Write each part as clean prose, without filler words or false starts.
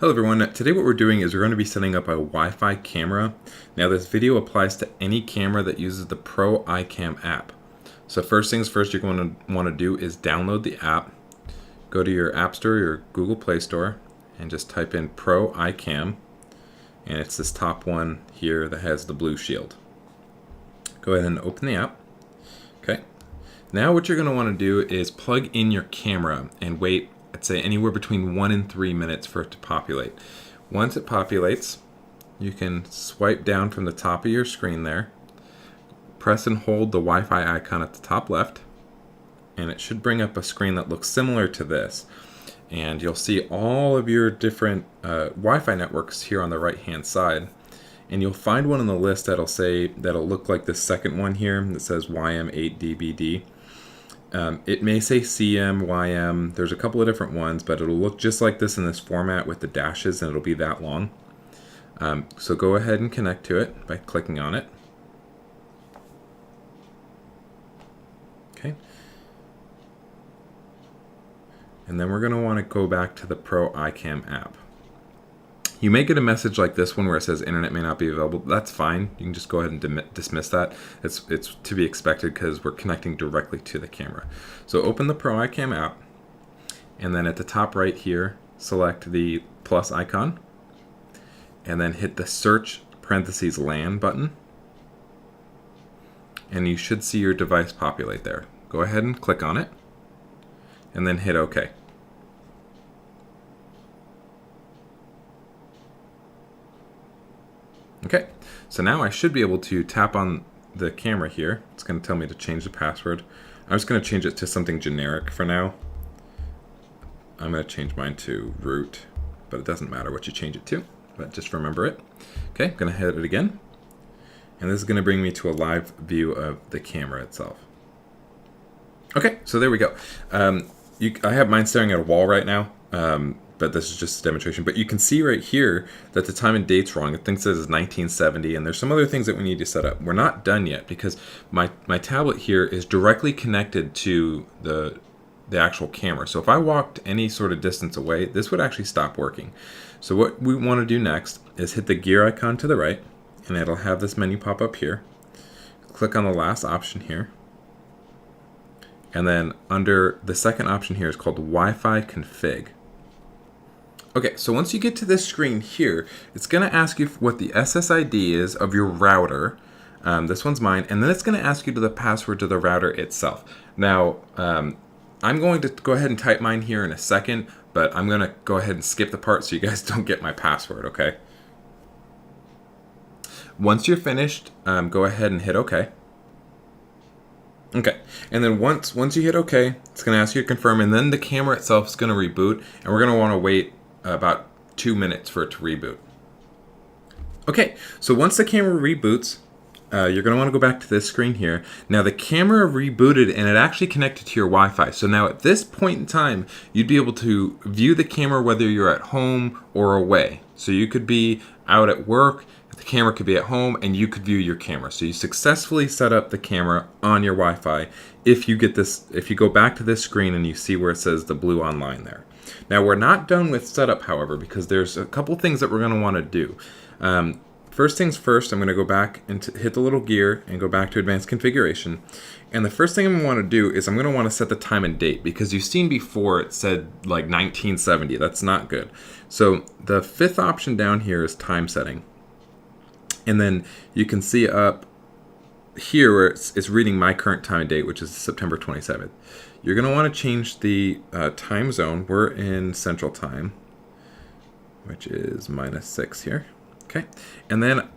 Hello everyone, today what we're doing is we're going to be setting up a Wi-Fi camera. Now this video applies to any camera that uses the Pro iCam app. So first things first, you're going to want to do is download the app. Go to your App Store or Google Play Store and just type in Pro iCam, and it's this top one here that has the blue shield. Go ahead and open the app. Okay. Now what you're going to want to do is plug in your camera and wait, I'd say anywhere between 1 and 3 minutes for it to populate. Once it populates, you can swipe down from the top of your screen there, press and hold the Wi-Fi icon at the top left, and it should bring up a screen that looks similar to this. And you'll see all of your different Wi-Fi networks here on the right hand side. And you'll find one on the list that'll look like this second one here that says YM8DBD. It may say CM, YM, there's a couple of different ones, but it'll look just like this in this format with the dashes, and it'll be that long. So go ahead and connect to it by clicking on it. Okay. And then we're going to want to go back to the Pro iCam app. You may get a message like this one where it says internet may not be available. That's fine. You can just go ahead and dismiss that. It's to be expected because we're connecting directly to the camera. So open the Pro iCam app, and then at the top right here, select the plus icon, and then hit the search parentheses LAN button, and you should see your device populate there. Go ahead and click on it, and then hit OK. Okay, so now I should be able to tap on the camera here. It's going to tell me to change the password. I'm just going to change it to something generic for now. I'm going to change mine to root, but it doesn't matter what you change it to, but just remember it. Okay, I'm going to hit it again, and this is going to bring me to a live view of the camera itself. Okay, so there we go. I have mine staring at a wall right now. But this is just a demonstration. But you can see right here that the time and date's wrong. It thinks it is 1970, and there's some other things that we need to set up. We're not done yet because my tablet here is directly connected to the actual camera. So if I walked any sort of distance away, this would actually stop working. So what we want to do next is hit the gear icon to the right, and it'll have this menu pop up here. Click on the last option here. And then under the second option here is called Wi-Fi Config. Okay, so once you get to this screen here, it's going to ask you what the SSID is of your router. This one's mine, and then it's going to ask you the password to the router itself. Now, I'm going to go ahead and type mine here in a second, but I'm going to go ahead and skip the part so you guys don't get my password, okay? Once you're finished, go ahead and hit OK. Okay, and then once you hit OK, it's going to ask you to confirm, and then the camera itself is going to reboot, and we're going to want to wait about 2 minutes for it to reboot. Okay, so once the camera reboots, you're going to want to go back to this screen here. Now the camera rebooted and it actually connected to your Wi-Fi. So now at this point in time, you'd be able to view the camera whether you're at home or away. So you could be out at work, the camera could be at home, and you could view your camera. So you successfully set up the camera on your Wi-Fi if you go back to this screen and you see where it says the blue online there. Now we're not done with setup, however, because there's a couple things that we're going to want to do. First things first, I'm going to go back and hit the little gear and go back to advanced configuration. And the first thing I'm going to want to do is I'm going to want to set the time and date, because you've seen before it said like 1970. That's not good. So the fifth option down here is time setting. And then you can see up here where it's reading my current time and date, which is September 27th. You're going to want to change the time zone. We're in Central Time, which is -6 here. Okay, and then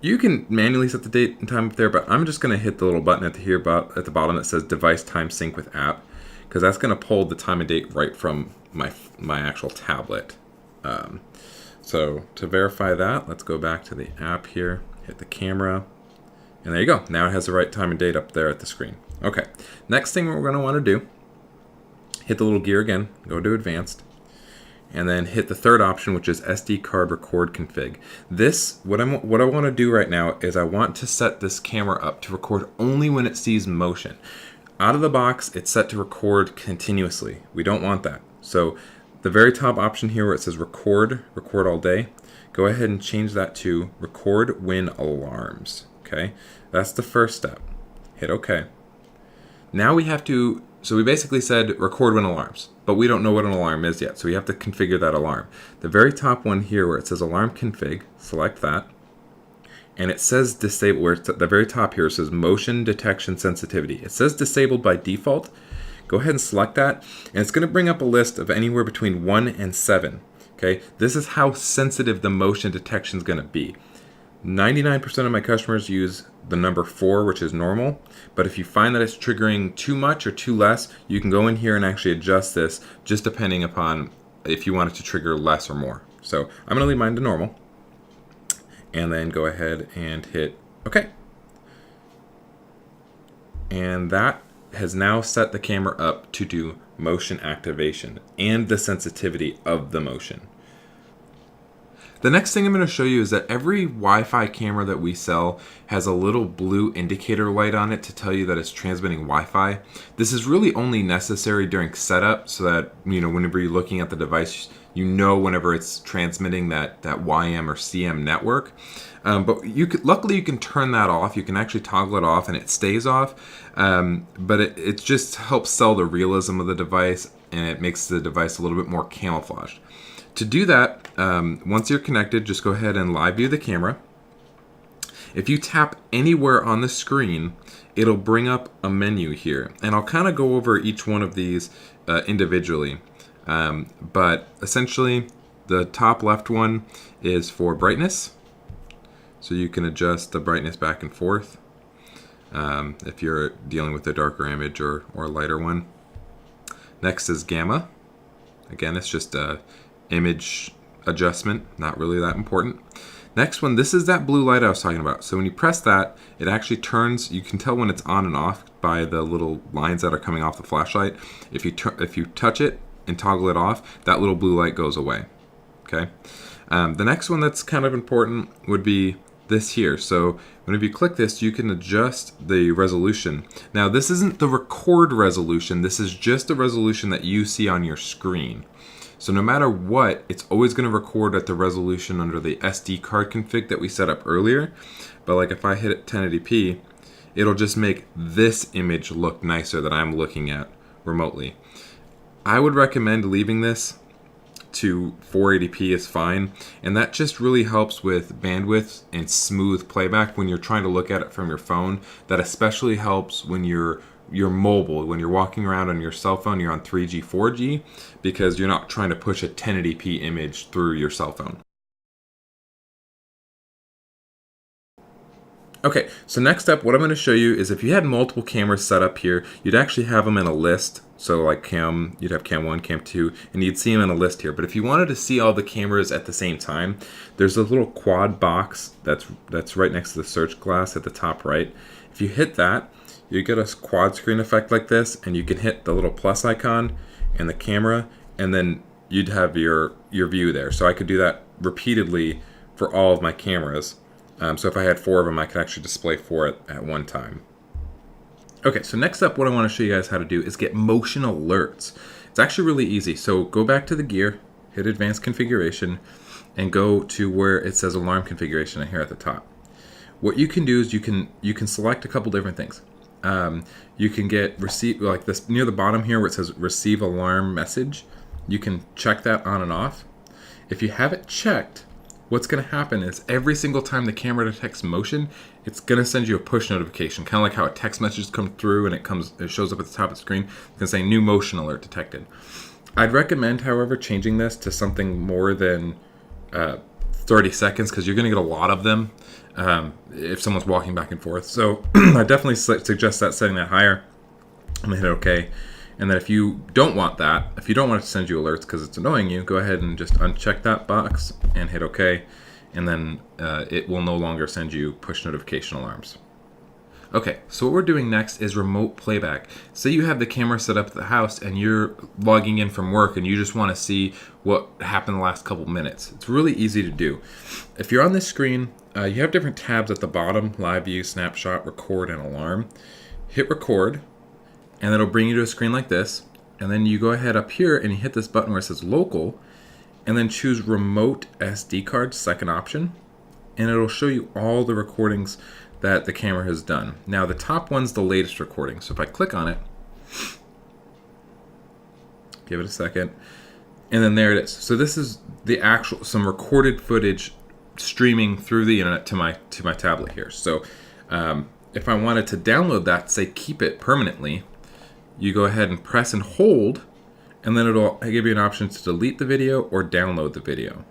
you can manually set the date and time up there, but I'm just going to hit the little button at the bottom that says Device Time Sync with App, because that's going to pull the time and date right from my actual tablet. So to verify that, let's go back to the app here, hit the camera, and there you go. Now it has the right time and date up there at the screen. Okay, next thing we're going to want to do, hit the little gear again, go to advanced, and then hit the third option, which is SD card record config. This, what I want to do right now is I want to set this camera up to record only when it sees motion. Out of the box, it's set to record continuously. We don't want that. So The very top option here where it says record all day, go ahead and change that to record when alarms. Okay, that's the first step. Hit OK. Now we have to, so we basically said record when alarms, but we don't know what an alarm is yet, so we have to configure that alarm. The very top one here where it says alarm config, select that. And it says disable, where it's at the very top here, it says motion detection sensitivity. It says disabled by default. Go ahead and select that, and it's going to bring up a list of anywhere between 1 and 7. Okay, this is how sensitive the motion detection is going to be. 99% of my customers use the number 4, which is normal, but if you find that it's triggering too much or too less, you can go in here and actually adjust this just depending upon if you want it to trigger less or more. So I'm going to leave mine to normal, and then go ahead and hit OK. And that has now set the camera up to do motion activation and the sensitivity of the motion. The next thing I'm going to show you is that every Wi-Fi camera that we sell has a little blue indicator light on it to tell you that it's transmitting Wi-Fi. This is really only necessary during setup so that, whenever you're looking at the device, whenever it's transmitting that YM or CM network. But luckily you can turn that off. You can actually toggle it off and it stays off. But it just helps sell the realism of the device, and it makes the device a little bit more camouflaged. To do that, once you're connected, just go ahead and live view the camera. If you tap anywhere on the screen, it'll bring up a menu here. And I'll kind of go over each one of these individually. But essentially, the top left one is for brightness. So you can adjust the brightness back and forth if you're dealing with a darker image or a lighter one. Next is gamma. Again, it's just a image adjustment, not really that important. Next one, this is that blue light I was talking about. So when you press that, it actually turns, you can tell when it's on and off by the little lines that are coming off the flashlight. If you touch it and toggle it off, that little blue light goes away. Okay. The next one that's kind of important would be this here. So whenever you click this, you can adjust the resolution. Now this isn't the record resolution, this is just the resolution that you see on your screen. So no matter what, it's always going to record at the resolution under the SD card config that we set up earlier. But like if I hit 1080p, it'll just make this image look nicer that I'm looking at remotely. I would recommend leaving this to 480p is fine, and that just really helps with bandwidth and smooth playback when you're trying to look at it from your phone. That especially helps when you're mobile, when you're walking around on your cell phone, you're on 3G, 4G, because you're not trying to push a 1080p image through your cell phone. Okay, so next up, what I'm going to show you is if you had multiple cameras set up here, you'd actually have them in a list. So like you'd have cam 1, cam 2, and you'd see them in a list here. But if you wanted to see all the cameras at the same time, there's a little quad box that's right next to the search glass at the top right. If you hit that, you get a quad screen effect like this, and you can hit the little plus icon and the camera, and then you'd have your view there. So I could do that repeatedly for all of my cameras. So if I had 4 of them, I could actually display 4 at one time. Okay, so next up, what I want to show you guys how to do is get motion alerts. It's actually really easy. So go back to the gear, hit advanced configuration, and go to where it says alarm configuration here at the top. What you can do is you can select a couple different things. You can get receive, like this near the bottom here where it says receive alarm message. You can check that on and off. If you have it checked, what's going to happen is every single time the camera detects motion, it's going to send you a push notification, kind of like how a text message comes through and it shows up at the top of the screen. It's going to say new motion alert detected. I'd recommend, however, changing this to something more than 30 seconds because you're going to get a lot of them if someone's walking back and forth. So I definitely suggest setting that higher. I'm going to hit OK. And then if you don't want that, if you don't want it to send you alerts because it's annoying you, go ahead and just uncheck that box and hit OK. And then it will no longer send you push notification alarms. Okay, so what we're doing next is remote playback. Say you have the camera set up at the house and you're logging in from work and you just want to see what happened the last couple minutes. It's really easy to do. If you're on this screen, you have different tabs at the bottom: live view, snapshot, record, and alarm. Hit record, and it'll bring you to a screen like this. and then you go ahead up here and you hit this button where it says local, and then choose remote SD card, second option, and it'll show you all the recordings that the camera has done. Now the top one's the latest recording, so if I click on it, give it a second, and then there it is. So this is the actual, some recorded footage streaming through the internet to my tablet here. So if I wanted to download that, say keep it permanently, you go ahead and press and hold, and then it'll give you an option to delete the video or download the video.